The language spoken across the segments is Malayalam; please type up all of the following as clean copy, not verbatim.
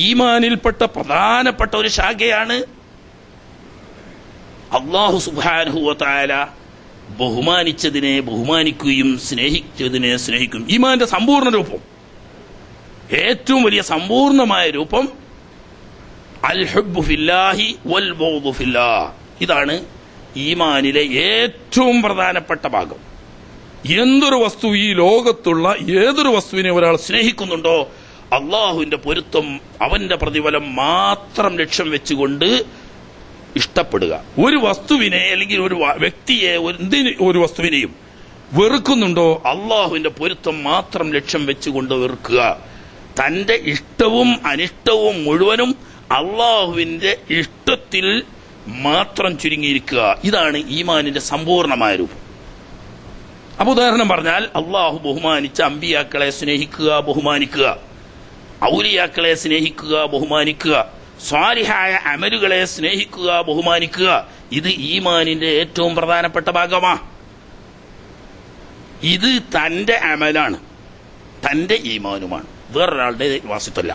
ഈമാനിൽപ്പെട്ട പ്രധാനപ്പെട്ട ഒരു ശാഖയാണ്. അല്ലാഹു സുബ്ഹാനഹു വ തആല ബഹുമാനിച്ചതിനെ ബഹുമാനിക്കുകയും സ്നേഹിച്ചതിനെ സ്നേഹിക്കും. ഈമാന്റെ സമ്പൂർണ്ണ രൂപം, ഏറ്റവും വലിയ സമ്പൂർണമായ രൂപം അൽ ഹുബ്ബു ഫില്ലാഹി വൽ ബുഗ്ദു ഫില്ലാഹ്. ഇതാണ് ഈമാനിലെ ഏറ്റവും പ്രധാനപ്പെട്ട ഭാഗം. എന്തൊരു വസ്തു, ഈ ലോകത്തുള്ള ഏതൊരു വസ്തുവിനെ ഒരാൾ സ്നേഹിക്കുന്നുണ്ടോ അള്ളാഹുവിന്റെ പൊരുത്തം, അവന്റെ പ്രതിഫലം മാത്രം ലക്ഷ്യം വെച്ചുകൊണ്ട് ഇഷ്ടപ്പെടുക. ഒരു വസ്തുവിനെ അല്ലെങ്കിൽ ഒരു വ്യക്തിയെ, ഒരു വസ്തുവിനെയും വെറുക്കുന്നുണ്ടോ അള്ളാഹുവിന്റെ പൊരുത്തം മാത്രം ലക്ഷ്യം വെച്ചുകൊണ്ട് വെറുക്കുക. തന്റെ ഇഷ്ടവും അനിഷ്ടവും മുഴുവനും അള്ളാഹുവിന്റെ ഇഷ്ടത്തിൽ മാത്രം ചുരുങ്ങിയിരിക്കുക. ഇതാണ് ഈമാനിന്റെ സമ്പൂർണമായ രൂപം. അപ്പൊ ഉദാഹരണം പറഞ്ഞാൽ, അള്ളാഹു ബഹുമാനിച്ച അമ്പിയാക്കളെ സ്നേഹിക്കുക, ബഹുമാനിക്കുക, ഔലിയാക്കളെ സ്നേഹിക്കുക, ബഹുമാനിക്കുക, സ്വാലിഹായ അമലുകളെ സ്നേഹിക്കുക, ബഹുമാനിക്കുക. ഇത് ഈമാനിന്റെ ഏറ്റവും പ്രധാനപ്പെട്ട ഭാഗമാണ്. ഇത് തന്റെ അമലാണ്, തന്റെ ഈമാനുമാണ്, വേറൊരാളുടെ വാസിത്തല്ല.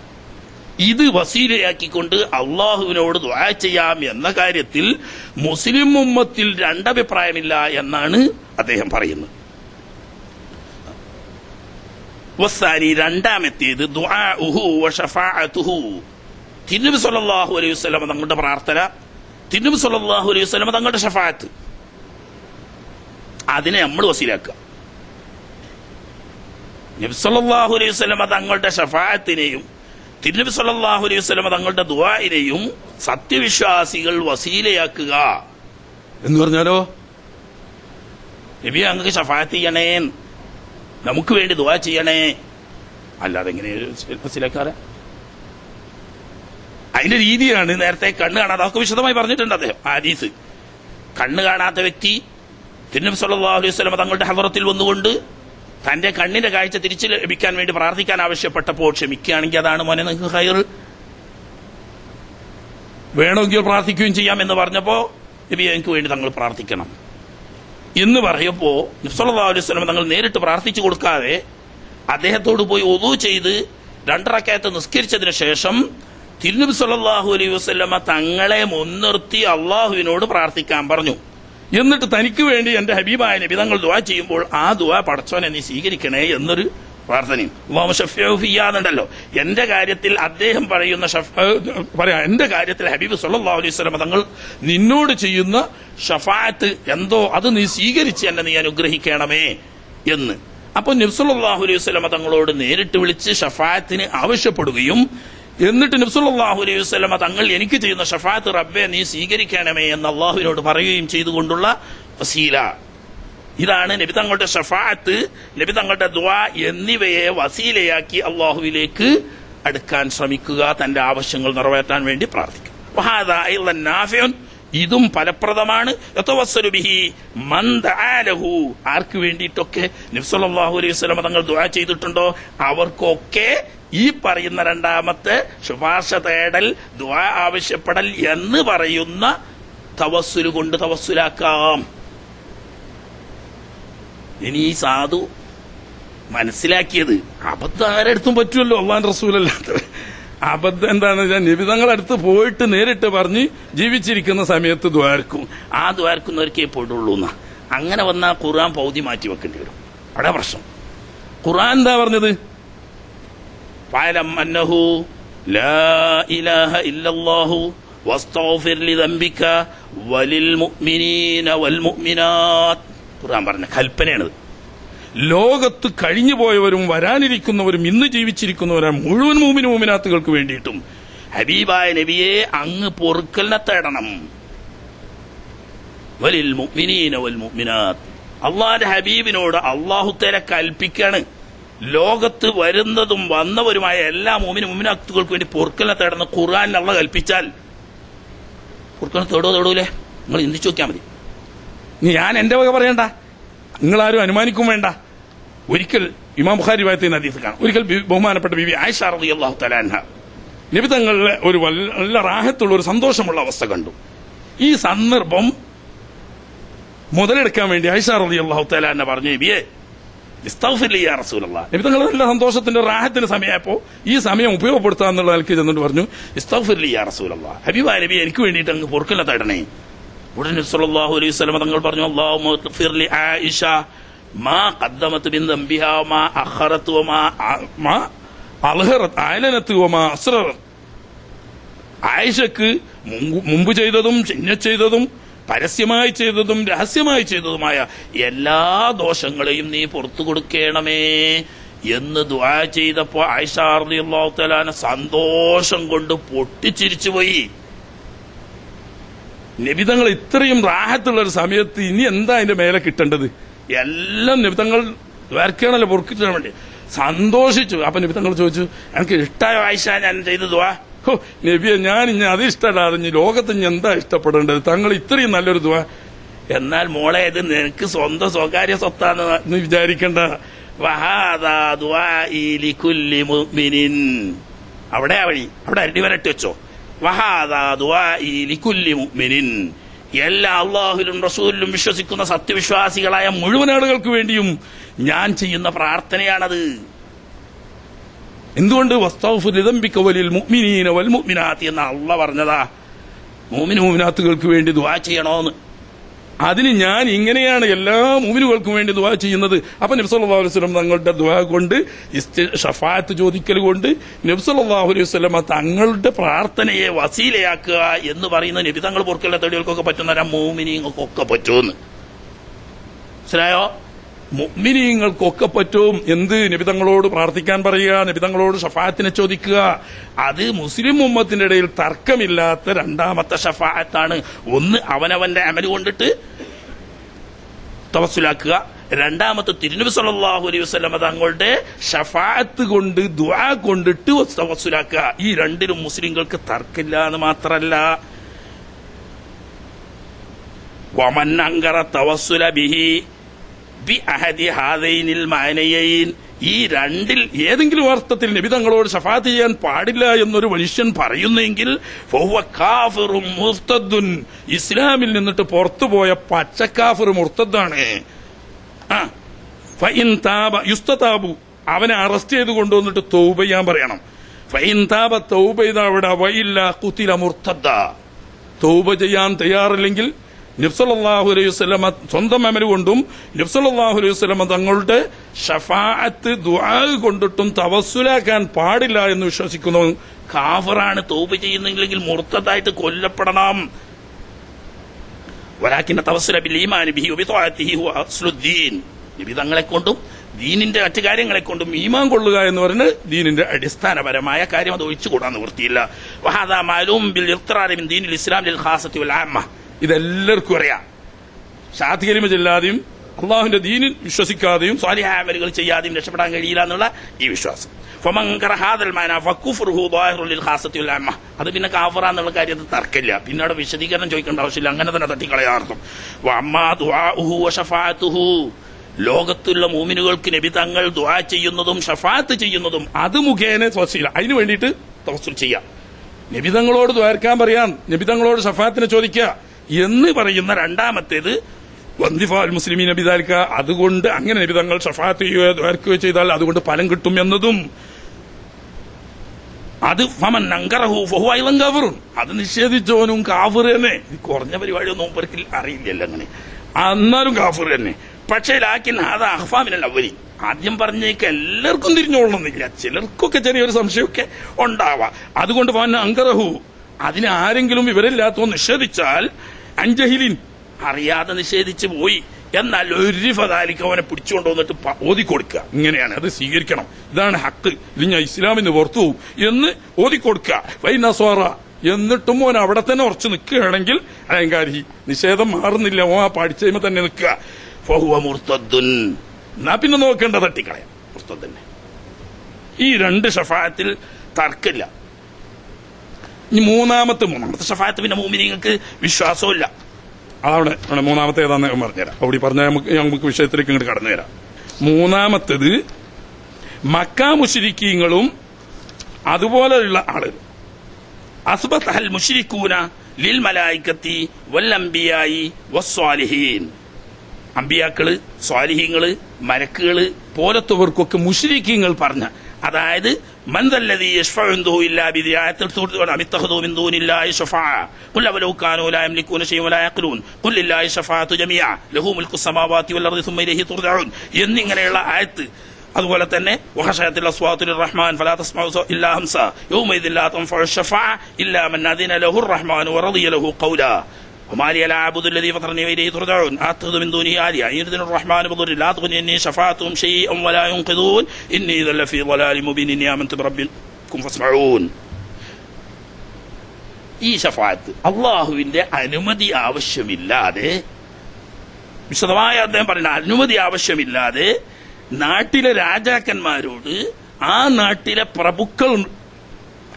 ഇത് വസീലയാക്കിക്കൊണ്ട് അള്ളാഹുവിനോട് ദുആ ചെയ്യാം എന്ന കാര്യത്തിൽ മുസ്ലിം ഉമ്മത്തിൽ രണ്ടഭിപ്രായമില്ല എന്നാണ് അദ്ദേഹം പറയുന്നത്. വസ്സാനി, രണ്ടാമത്തേത് ദുആഉഹു വശഫാഅതുഹു. തിരുനബി സല്ലല്ലാഹു അലൈഹി വസല്ലം തങ്ങളുടെ പ്രാർത്ഥന, തിരുനബി സല്ലല്ലാഹു അലൈഹി വസല്ലം തങ്ങളുടെ ശഫാഅത്ത്, അതിനെ നമ്മൾ വസീലാക്കുക. നബി സല്ലല്ലാഹു അലൈഹി വസല്ലം തങ്ങളുടെ ശഫാഅത്തിനെയും തിരുനബി സല്ലല്ലാഹു അലൈഹി വസല്ലം തങ്ങളുടെ ദുആഇനെയും സത്യവിശ്വാസികൾ വസീലയാക്കുക എന്ന് പറഞ്ഞാലോ, നബി അങ്ങക്ക് ശഫാഅത്ത് ചെയ്യണേ, നമുക്ക് വേണ്ടി ദുആ ചെയ്യണേ, അല്ലാതെ എങ്ങനെ വസീലക്കാരെ? അതിന്റെ രീതിയാണ് നേരത്തെ കണ്ണ് കാണാതെ, അതൊക്കെ വിശദമായി പറഞ്ഞിട്ടുണ്ട് അദ്ദേഹം. ഹദീസ്, കണ്ണ് കാണാത്ത വ്യക്തി തിരുനബി സല്ലല്ലാഹു അലൈഹി വസല്ലം തങ്ങളുടെ ഹദറത്തിൽ വന്നുകൊണ്ട് തന്റെ കണ്ണിന്റെ കാഴ്ച തിരിച്ചു ലഭിക്കാൻ വേണ്ടി പ്രാർത്ഥിക്കാൻ ആവശ്യപ്പെട്ടപ്പോൾ ക്ഷമിക്കുകയാണെങ്കിൽ അതാണ് മോനെ നിങ്ങൾക്ക് ഖൈർ, വേണമെങ്കിൽ പ്രാർത്ഥിക്കുകയും ചെയ്യാം എന്ന് പറഞ്ഞപ്പോ നബി എനിക്ക് വേണ്ടി തങ്ങൾ പ്രാർത്ഥിക്കണം എന്ന് പറയപ്പോ നബി സല്ലല്ലാഹു അലൈഹി വസല്ലം തങ്ങൾ നേരിട്ട് പ്രാർത്ഥിച്ചു കൊടുക്കാതെ അദ്ദേഹത്തോട് പോയി വുളൂ ചെയ്ത് 2 റക്അത്ത് നിസ്കരിച്ചതിന് ശേഷം തിരുനബി സല്ലല്ലാഹു അലൈഹി വസല്ലമ തങ്ങളെ മുൻനിർത്തി അള്ളാഹുവിനോട് പ്രാർത്ഥിക്കാൻ പറഞ്ഞു. എന്നിട്ട് തനിക്ക് വേണ്ടി എന്റെ ഹബീബായ നബി തങ്ങൾ ദുആ ചെയ്യുമ്പോൾ ആ ദുആ പടച്ചോനെ നീ സ്വീകരിക്കണേ എന്നൊരു പ്രാർത്ഥനയും അല്ലാഹു ശഫീഉ ഫിയ്യാന്നുണ്ടല്ലോ. എന്റെ കാര്യത്തിൽ അദ്ദേഹം പറയുന്ന എന്റെ കാര്യത്തിൽ ഹബീബ് സല്ലല്ലാഹു അലൈഹി വസല്ലം തങ്ങൾ നിന്നോട് ചെയ്യുന്ന ഷഫാഅത്ത് എന്തോ അത് നീ സ്വീകരിച്ച് എന്നെ നീ അനുഗ്രഹിക്കണമേ എന്ന്. അപ്പൊ നബി സല്ലല്ലാഹു അലൈഹി വസല്ലം തങ്ങളോട് നേരിട്ട് വിളിച്ച് ഷഫാഅത്തിന് ആവശ്യപ്പെടുകയും എന്നിട്ട് നബി സല്ലല്ലാഹു അലൈഹി വസല്ലം തങ്ങൾ എനിക്ക് ചെയ്യുന്ന ഷഫാഅത്ത് റബ്ബേ നീ സ്വീകരിക്കണമേ എന്ന് അള്ളാഹുവിനോട് പറയുകയും ചെയ്തുകൊണ്ടുള്ള വസീല. ഇതാണ് നബി തങ്ങളുടെ ഷഫാഅത്ത്, നബി തങ്ങളുടെ ദുആ എന്നിവയെ വസീലയാക്കി അള്ളാഹുവിലേക്ക് അടുക്കാൻ ശ്രമിക്കുക, തന്റെ ആവശ്യങ്ങൾ നിറവേറ്റാൻ വേണ്ടി പ്രാർത്ഥിക്കുക. വഹാദാ അയ്ളൻ നാഫിഉൻ, ഇതും ഫലപ്രദമാണ്. യതവസ്സലു ബിഹി മൻ ദആ ലഹു, ആർക്ക് വേണ്ടിയിട്ടൊക്കെ നബി സല്ലല്ലാഹു അലൈഹി വസല്ലം തങ്ങൾ ദുആ ചെയ്തിട്ടുണ്ടോ അവർക്കൊക്കെ ഈ പറയുന്ന രണ്ടാമത്തെ ശുപാർശ തേടൽ, ദുആ ആവശ്യപ്പെടൽ എന്ന് പറയുന്ന തവസ്സുൽ കൊണ്ട് തവസ്സുലാക്കാം. ഇനി ഈ സാധു മനസ്സിലാക്കിയത് അബദ്ധം ആരെടുത്തും പറ്റുമല്ലോ, അള്ളാഹുവിന്റെ റസൂലല്ലാത്ത അബദ്ധം എന്താണെന്ന് വെച്ചാൽ നബി തങ്ങളടുത്ത് പോയിട്ട് നേരിട്ട് പറഞ്ഞ് ജീവിച്ചിരിക്കുന്ന സമയത്ത് ദ്വാർക്കും, ആ ദ്വാർക്കുന്നവർക്കേ പോയിട്ടുള്ളൂ എന്നാ. അങ്ങനെ വന്നാൽ ഖുർആൻ പൗതി മാറ്റി വെക്കേണ്ടി വരും. അവിടെ പ്രശ്നം. ഖുർആൻ എന്താ പറഞ്ഞത്? ഫഅലം അന്നഹു ലാ ഇലാഹ ഇല്ലല്ലാഹു വസ്തഗ്ഫിർ ലിദംബിക വലിൽ മുഅ്മിനീന വൽ മുഅ്മിനാത്ത്. ഖുർആൻ പറഞ്ഞ കൽപ്പനയാണത്. ലോകത്ത് കഴിഞ്ഞു പോയവരും വരാനിരിക്കുന്നവരും ഇന്ന് ജീവിച്ചിരിക്കുന്നവരും മുഴുവൻ മുഅ്മിനും മുഅ്മിനാത്തുകൾക്ക് വേണ്ടിയിട്ടും ഹബീബായ നബിയെ അങ്ങ് പൊറുക്കലിനെ തേടണം. വലിൽ മുഅ്മിനീന വൽ മുഅ്മിനാത്ത്, അള്ളാഹുവിന്റെ ഹബീബിനോട് അള്ളാഹു തആല കൽപ്പിക്കാണ് ലോകത്ത് വരുന്നതും വന്നവരുമായ എല്ലാ മുഅ്മിനും മുഅ്മിനാത്തുകൾക്ക് വേണ്ടി പൊറുക്കലിനെ തേടുന്ന ഖുർആനിൽ അള്ളാഹ് കൽപ്പിച്ചാൽ പൊറുക്കലിനെ തേടൂലേ? നിങ്ങൾ ചിന്തിച്ചു നോക്കിയാൽ മതി. ഞാൻ എന്റെ വക പറയണ്ട, നിങ്ങളാരും അനുമാനിക്കും വേണ്ട. ഒരിക്കൽ ഇമാം ബുഖാരി റിവായത്ത് ഹദീസ് കാണാം. ഒരിക്കൽ ബഹുമാനപ്പെട്ട ബീവി ആയിഷ റളിയല്ലാഹു തആല അൻഹ നബി തങ്ങളുടെ ഒരു നല്ല റാഹത്തുള്ള ഒരു സന്തോഷമുള്ള അവസ്ഥ കണ്ടു. ഈ സന്ദർഭം മുതലെടുക്കാൻ വേണ്ടി ആയിഷ റളിയല്ലാഹു തആല അൻഹ പറഞ്ഞു, നബിയെ ഇസ്തഗ്ഫിർ യാ റസൂലല്ലാഹ്. നബി തങ്ങൾ നല്ല സന്തോഷത്തിന്റെ റാഹത്തിന്റെ സമയമായപ്പോ ഈ സമയം ഉപയോഗപ്പെടുത്താന്നുള്ള ആൾക്ക് ചെന്നിട്ട് പറഞ്ഞു ഇസ്തഗ്ഫിർ യാ റസൂലല്ലാഹ്, ഹബീബായ നബി എനിക്ക് വേണ്ടിയിട്ട് അങ്ങ് പൊറുക്കല്ല തേടണേ. ഉടനെ സല്ലല്ലാഹു അലൈഹി വസല്ലം തങ്ങൾ പറഞ്ഞു അല്ലാഹുമ്മ ഇഗ്ഫിർ ലി ആയിഷ മാ ഖദ്ദമത് മിൻ ദംബിഹാ മാ അഖറത് വമാ അൽഹറത് അഅലനത് വമാ അസ്ററത്. ആയിഷക്ക് മുമ്പ് ചെയ്തതും പിന്നെ ചെയ്തതും പരസ്യമായി ചെയ്തതും രഹസ്യമായി ചെയ്തതുമായ എല്ലാ ദോഷങ്ങളെയും നീ പുറത്തു കൊടുക്കണമേ എന്ന് ദുആ ചെയ്തപ്പോ ആയിഷ റളിയല്ലാഹു തആല സന്തോഷം കൊണ്ട് പൊട്ടിച്ചിരിച്ചുപോയി. നബിതങ്ങൾ ഇത്രയും റാഹത്തുള്ള ഒരു സമയത്ത് ഇനി എന്താ അതിന്റെ മേലെ കിട്ടേണ്ടത്? എല്ലാം നബിതങ്ങൾ വേർക്കണല്ലോ പൊറുക്കിട്ടാൻ വേണ്ടി സന്തോഷിച്ചു. അപ്പൊ നബിതങ്ങൾ ചോദിച്ചു, എനിക്ക് ഇഷ്ടായോ ആയിഷ ഞാൻ ചെയ്ത ദുആ? ഹോ നബിയെ, ഞാൻ ഇനി അത് ഇഷ്ടമല്ലാതെ ഇനി ലോകത്ത് ഇനി എന്താ ഇഷ്ടപ്പെടേണ്ടത്? തങ്ങൾ ഇത്രയും നല്ലൊരു ദുആ. എന്നാൽ മോളെ, ഇത് നിനക്ക് സ്വന്തം സ്വകാര്യ സ്വത്താന്ന് വിചാരിക്കണ്ട. വഹാദാ ദുആഇ ലികുല്ലി മുഅ്മിനിൻ. അവിടെ ആ വഴി അവിടെ അടിവരട്ടി വെച്ചോ. വഹാദാ ദുആഇ ലികുല്ലി മുഅ്മിനിൻ. എല്ലാ അല്ലാഹുവിലും റസൂലിലും വിശ്വസിക്കുന്ന സത്യവിശ്വാസികളായ മുഴുവൻ ആളുകൾക്ക് വേണ്ടിയും ഞാൻ ചെയ്യുന്ന പ്രാർത്ഥനയാണത്. എന്തുകൊണ്ട്? വസ്തഗ്ഫിർ ലിദംബിക വലിൽ മുഅ്മിനീന വൽ മുഅ്മിനാത്ത് എന്ന് അല്ലാഹ് പറഞ്ഞതാ. മുഅ്മിൻ മുഅ്മിനാത്തുകൾക്ക് വേണ്ടി ദുആ ചെയ്യണോന്ന്. അതിന് ഞാൻ ഇങ്ങനെയാണ് എല്ലാ മുഅ്മിനുകൾക്കും വേണ്ടി ദുആ ചെയ്യുന്നത്. അപ്പൊ നബി സല്ലല്ലാഹു അലൈഹി വസല്ലം തങ്ങളുടെ ദുആ കൊണ്ട് ഷഫാഅത്ത് ചോദിക്കൽ കൊണ്ട് നബി സല്ലല്ലാഹു അലൈഹി വസല്ലം തങ്ങളുടെ പ്രാർത്ഥനയെ വസീലയാക്കുക എന്ന് പറയുന്ന നബി തങ്ങൾ പൊറുക്കലുള്ള തെളിവുകൾക്കൊക്കെ പറ്റുന്ന മുഅ്മിനീങ്ങൾക്കൊക്കെ പറ്റുമെന്ന് മനസ്സിലായോ? മുഅ്മിനീങ്ങൾക്കൊക്കെ പറ്റും. എന്ത്? നബിതങ്ങളോട് പ്രാർത്ഥിക്കാൻ പറയുക, നബിതങ്ങളോട് ഷഫാഅത്തിനെ ചോദിക്കുക. അത് മുസ്ലിം ഉമ്മത്തിന്റെ ഇടയിൽ തർക്കമില്ലാത്ത രണ്ടാമത്തെ ഷഫാഅത്താണ്. ഒന്ന് അവനവന്റെ അമൽ കൊണ്ടിട്ട് തവസ്സുലാക്കുക, രണ്ടാമത്തെ തിരുനബി സല്ലല്ലാഹു അലൈഹി വസല്ലം തങ്ങളുടെ ഷഫാഅത്ത് കൊണ്ട് ദുആ കൊണ്ടിട്ട് തവസ്സുലാക്കുക. ഈ രണ്ടിലും മുസ്ലിങ്ങൾക്ക് തർക്കമില്ല എന്ന് മാത്രല്ല, വമൻ അൻകറ തവസ്സുല ബിഹി ബി അഹദി ഹാദൈനിൽ മഅനയൈൻ. ഈ രണ്ടിൽ ഏതെങ്കിലും അർത്ഥത്തിൽ നബി തങ്ങളോട് ഷഫാഅത്ത് ചെയ്യാൻ പാടില്ല എന്നൊരു മനുഷ്യൻ പറയുന്നെങ്കിൽ ഫഹുവ കാഫിറും മുർത്തദ്ദുൻ, ഇസ്ലാമിൽ നിന്നിട്ട് പുറത്തുപോയ പച്ചക്കാഫിർ മുർത്തദ്ദാണ്. ഫഇൻ താബ യുസ്തതാബു, അവനെ അറസ്റ്റ് ചെയ്ത് കൊണ്ടുവന്നിട്ട് തൗബ ചെയ്യാൻ പറയണം. ഫഇൻ താബ, തൗബ ചെയ്ത അവിടെ, വഇല്ല ഖുതില മുർത്തദ്ദ. തൗബ ചെയ്യാൻ തയ്യാറില്ലെങ്കിൽ നബി സല്ലല്ലാഹു അലൈഹി വസല്ലം സ്വന്തം അമൽ കൊണ്ടും നബി സല്ലല്ലാഹു അലൈഹി വസല്ലം തങ്ങളുടെ ഷഫാഅത്ത് ദുആ കൊണ്ടിട്ടും തവസ്സുലാക്കാൻ പാടില്ല എന്ന് വിശ്വസിക്കുന്നു കാഫിറാണ്. തൗബ ചെയ്യുന്നില്ലെങ്കിൽ മുർത്തദായിട്ട് കൊല്ലപ്പെടണം. വലാകിൻ തവസ്സുല ബിൽ ഈമാൻ ബിഹി വബിത്വാഅതിഹി ഹുവ അസ്ലുദ്ദീൻ. നബി തങ്ങളെ കൊണ്ടും ദീനിന്റെ മറ്റു കാര്യങ്ങളെ കൊണ്ടും ഈമാൻ കൊള്ളുക എന്ന് പറയുന്നത് ദീനിന്റെ അടിസ്ഥാനപരമായ കാര്യം. അത് ഒഴിച്ചുകൂടാൻ നിവൃത്തിയില്ല. വഹാദാ മഅലൂം ബിൽ ഇഖ്തിറാരി മിൻ ദീനിൽ ഇസ്ലാം ലിൽ ഖാസത്തി വൽ ആമ്മ. ഇതെല്ലാവർക്കും അറിയാം. ഷഹാദത്ത് കലിമ ചെല്ലാതെയും അള്ളാഹുവിന്റെ ദീനിൽ വിശ്വസിക്കാതെയും സ്വാലിഹായ അമലുകൾ ചെയ്യാതെയും രക്ഷപ്പെടാൻ കഴിയില്ല എന്നുള്ള ഈ വിശ്വാസം. ഫമൻ കറഹ ഹാദൽ മഅന ഫകുഫ്റുഹു ദാഹിറുൻ ലിൽ ഖാസത്തി വൽ ആമ്മ. അത് പിന്നെ കാഫിറ എന്നുള്ള കാര്യത്തിൽ തർക്കമില്ല. പിന്നെ അവിടെ വിശദീകരണം ചോദിക്കേണ്ട ആവശ്യമില്ല, അങ്ങനെ തന്നെ തട്ടിക്കളയാർക്കും. വഅമ്മാ ദുആഉഹു വശഫാഅതുഹു, ലോകത്തുള്ള മുഅ്മിനുകൾക്ക് നബി തങ്ങൾ ദുആ ചെയ്യുന്നതും ഷഫാഅത്ത് ചെയ്യുന്നതും അത് മുഖേന തവസ്സുൽ, അതിനു വേണ്ടിയിട്ട് തവസ്സുൽ ചെയ്യാം. നബി തങ്ങളോട് ദുആർക്കാൻ പറയാൻ, നബി തങ്ങളോട് ഷഫാഅത്തിനെ ചോദിക്കുക എന്ന് പറയുന്ന രണ്ടാമത്തേത് വന്ദിഫാൽ മുസ്ലിമീന ബിദാലിക. അതുകൊണ്ട് അങ്ങനെ നബി തങ്ങൾ ഷഫാഅത്ത് ചെയ്യുകയോ ദുആർക്കുകയോ ചെയ്താൽ അതുകൊണ്ട് ഫലം കിട്ടും എന്നതും അത് ഫമൻ അൻകറഹു ഫഹുവ അയ്ളൻ കാഫിറുൻ. അത് നിഷേധിച്ചവനും കാഫിർ തന്നെ. കുറഞ്ഞ പരിപാടിയൊന്നും ഒരിക്കൽ അറിയില്ലല്ലോ അങ്ങനെ, എന്നാലും കാഫിർ തന്നെ. പക്ഷേ ലാക്കിൻ ഹാദാ അഖ്ഫാ മിനൽ അവ്വലി. ആദ്യം പറഞ്ഞേക്ക് എല്ലാവർക്കും തിരിഞ്ഞോളണമെന്നില്ല, ചിലർക്കൊക്കെ ചെറിയൊരു സംശയമൊക്കെ ഉണ്ടാവാം. അതുകൊണ്ട് ഫമൻ അൻകറഹു, അതിന് ആരെങ്കിലും വിവരമില്ലാത്തോ നിഷേധിച്ചാൽ അൻജഹിലിൻ, അറിയാതെ നിഷേധിച്ചു പോയി, എന്നാൽ ഒരു ഫദാലിക്ക് അവനെ പിടിച്ചുകൊണ്ട് വന്നിട്ട് ഓതിക്കൊടുക്കുക. ഇങ്ങനെയാണ് അത് സ്വീകരിക്കണം, ഇതാണ് ഹക്ക്, ഇത് ഞാൻ ഇസ്ലാമിന് പുറത്തു പോകും എന്ന് ഓതിക്കൊടുക്കുക. വൈനസ്വാറ, എന്നിട്ടും ഓൻ അവിടെ തന്നെ ഉറച്ചു നിൽക്കുകയാണെങ്കിൽ അലങ്കാരി, നിഷേധം മാറുന്നില്ല, ഓ ആ പഠിച്ചതിമ തന്നെ നിൽക്കുക. ഫഹുവ മുർത്തദ്ദുൻ, എന്നാ പിന്നെ നോക്കേണ്ട തട്ടിക്കളയാം, മുർത്തദ്ദന്നെ. ഈ രണ്ട് ഷഫാഅത്തിൽ തർക്കില്ല. ഇനി മൂന്നാമത്തെ ഷഫാഅത്ത് പിന്നെ മുഅ്മിനീങ്ങൾക്ക് വിശ്വാസമില്ല. അതാണ് മൂന്നാമത്തെ ഏതാന്ന് ഞാൻ പറഞ്ഞുതരാം. അവിടെ പറഞ്ഞാൽ നമുക്ക് വിഷയത്തിലേക്ക് ഇങ്ങോട്ട് കടന്നു വരാം. മൂന്നാമത്തേത് മക്കാ മുശ്രിക്കീങ്ങളും അതുപോലെയുള്ള ആളുകൾ. അസ്ബത്തൽ മുശ്രിക്കൂന ലിൽ മലായികത്തി വൽ അംബിയായി വസ്സാലിഹീൻ. അമ്പിയാക്കള്, സ്വാലിഹീങ്ങള്, മലക്കുകള് പോലത്തവർക്കൊക്കെ മുശ്രിക്കീങ്ങൾ പറഞ്ഞ, അതായത് من ذا الذي يشفع عنده إلا بإذنه أم اتخذوا من دون الله شفعاء قل ولو كانوا لا يملكون شيئا ولا يعقلون قل لله الشفاعة جميعا له ملك السماوات والأرض ثم إليه ترجعون എന്നിങ്ങനെയുള്ള ആയത്ത്. അതുപോലെ തന്നെ وخشعت الأصوات للرحمن فلا تسمع إلا همسا يومئذ لا تنفع الشفاعة إلا من أذن له الرحمن ورضي له قولا وما لي لا أعبد الذي فطرني وإليه ترجعون أتخذ من دونه آلهة إن يردني الرحمن بضر لا تغني عني شفاعتهم شيئا ولا ينقذون إني إذا لفي ضلال مبين إني آمنت بربكم فاسمعون. ഈ ഷഫാഅത്ത് അള്ളാഹുവിന്റെ അനുമതി ആവശ്യമില്ലാതെ, വിശദമായ അദ്ദേഹം പറയുന്ന അനുമതി ആവശ്യമില്ലാതെ നാട്ടിലെ രാജാക്കന്മാരോട് ആ നാട്ടിലെ പ്രഭുക്കൾ,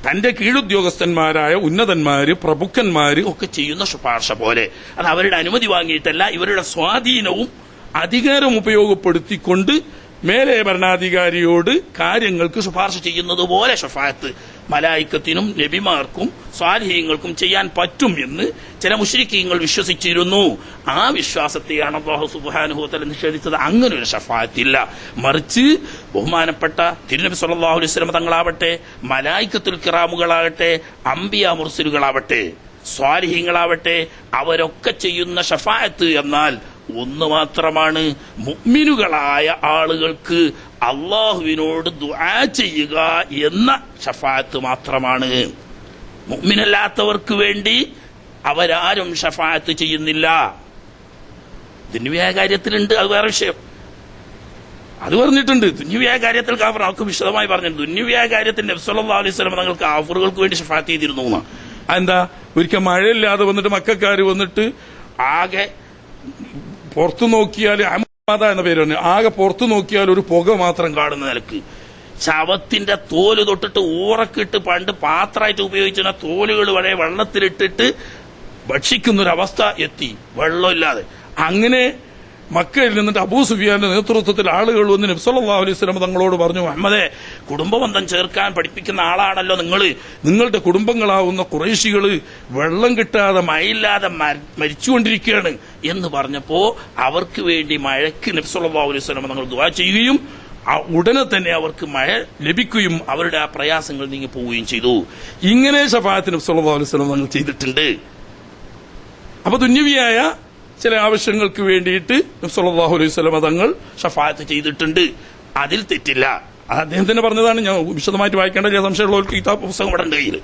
തന്റെ കീഴുദ്യോഗസ്ഥന്മാരായ ഉന്നതന്മാര്, പ്രഭുക്കന്മാര് ഒക്കെ ചെയ്യുന്ന ശുപാർശ പോലെ, അത് അവരുടെ അനുമതി വാങ്ങിയിട്ടല്ല, ഇവരുടെ സ്വാധീനവും അധികാരം ഉപയോഗപ്പെടുത്തിക്കൊണ്ട് മേലെ ഭരണാധികാരിയോട് കാര്യങ്ങൾക്ക് ശുപാർശ ചെയ്യുന്നത് പോലെ ഷഫാഅത്ത് മലായിക്കത്തിനും നബിമാർക്കും സ്വാലിഹീങ്ങൾക്കും ചെയ്യാൻ പറ്റും എന്ന് ചില മുശ്രിക്കീങ്ങൾ വിശ്വസിച്ചിരുന്നു. ആ വിശ്വാസത്തെയാണ് അല്ലാഹു സുബ്ഹാനഹു വ തആല നിഷേധിച്ചത്. അങ്ങനെ ഒരു ഷഫാഅത്ത് ഇല്ല. മറിച്ച് ബഹുമാനപ്പെട്ട തിരുനബി സല്ലല്ലാഹു അലൈഹി വസല്ലം തങ്ങളാവട്ടെ, മലായിക്കത്തുൽ കിറാമുകളാകട്ടെ, അംബിയാ മുർസലുകളാവട്ടെ, സ്വാലിഹീങ്ങളാവട്ടെ, അവരൊക്കെ ചെയ്യുന്ന ഷഫാഅത്ത് എന്നാൽ ഒന്ന് മാത്രമാണ്. മുഅ്മിനുകളായ ആളുകൾക്ക് അള്ളാഹുവിനോട് ദുആ ചെയ്യുക എന്ന ഷഫാഅത്ത് മാത്രമാണ്. മുഅ്മിനല്ലാത്തവർക്ക് വേണ്ടി അവരാരും ഷഫാഅത്ത് ചെയ്യുന്നില്ല. ദുനിയാ കാര്യത്തിലുണ്ട്, അത് വേറെ വിഷയം, അത് പറഞ്ഞിട്ടുണ്ട്. ദുനിയാ കാര്യത്തിൽ കാഫർ അവർക്ക് വിശദമായി പറഞ്ഞിട്ടുണ്ട്. ദുനിയാ കാര്യത്തിൽ നബി സല്ലല്ലാഹു അലൈഹി വസല്ലം തങ്ങൾ കാഫറുകൾക്ക് വേണ്ടി ഷഫാഅത്ത് ചെയ്തിരുന്നു എന്നാ. അതെന്താ? ഒരിക്കൽ മഴയില്ലാതെ വന്നിട്ട് മക്കക്കാര് വന്നിട്ട് ആകെ പുറത്തു നോക്കിയാൽ, അഹമ്മദ എന്ന പേര് പറഞ്ഞു, ആകെ പുറത്തു നോക്കിയാൽ ഒരു പുക മാത്രം കാണുന്ന നിലക്ക് ശവത്തിന്റെ തോല് തൊട്ടിട്ട് ഊറക്കിട്ട് പണ്ട് പാത്രമായിട്ട് ഉപയോഗിച്ചിരുന്ന തോലുകൾ വരെ വെള്ളത്തിലിട്ടിട്ട് ഭക്ഷിക്കുന്നൊരവസ്ഥ എത്തി, വെള്ളമില്ലാതെ. അങ്ങനെ മക്കയിൽ നിന്നിട്ട് അബൂ സുഫിയാന്റെ നേതൃത്വത്തിൽ ആളുകൾ വന്ന് നബി സല്ലല്ലാഹു അലൈഹി വസല്ലം തങ്ങളോട് പറഞ്ഞു, മുഹമ്മദേ, കുടുംബബന്ധം ചേർക്കാൻ പഠിപ്പിക്കുന്ന ആളാണല്ലോ നിങ്ങളുടെ കുടുംബങ്ങളാവുന്ന ഖുറൈശികള് വെള്ളം കിട്ടാതെ മഴയില്ലാതെ മരിച്ചുകൊണ്ടിരിക്കുകയാണ് എന്ന് പറഞ്ഞപ്പോ അവർക്ക് വേണ്ടി മഴയ്ക്ക് നബി സല്ലല്ലാഹു അലൈഹി വസല്ലം തങ്ങൾ ദുആ ചെയ്യുകയും ഉടനെ തന്നെ അവർക്ക് മഴ ലഭിക്കുകയും അവരുടെ ആ പ്രയാസങ്ങൾ നീങ്ങി പോവുകയും ചെയ്തു. ഇങ്ങനെ ശഫാഅത്ത് നബി സല്ലല്ലാഹു അലൈഹി വസല്ലം തങ്ങൾ ചെയ്തിട്ടുണ്ട്. അപ്പൊ ദുന്യവിയായ ചില ആവശ്യങ്ങൾക്ക് വേണ്ടിയിട്ട് നബി സല്ലല്ലാഹു അലൈഹി വസല്ലം തങ്ങൾ ഷഫാഅത്ത് ചെയ്തിട്ടുണ്ട്. അതിൽ തെറ്റില്ല. അദ്ദേഹം തന്നെ പറഞ്ഞതാണ്. ഞാൻ വിശദമായിട്ട് വായിക്കേണ്ട ചില സംശയമുള്ളവർക്ക് ഈ പുസ്തകം ഇവിടെ ഉണ്ട് കയ്യിൽ.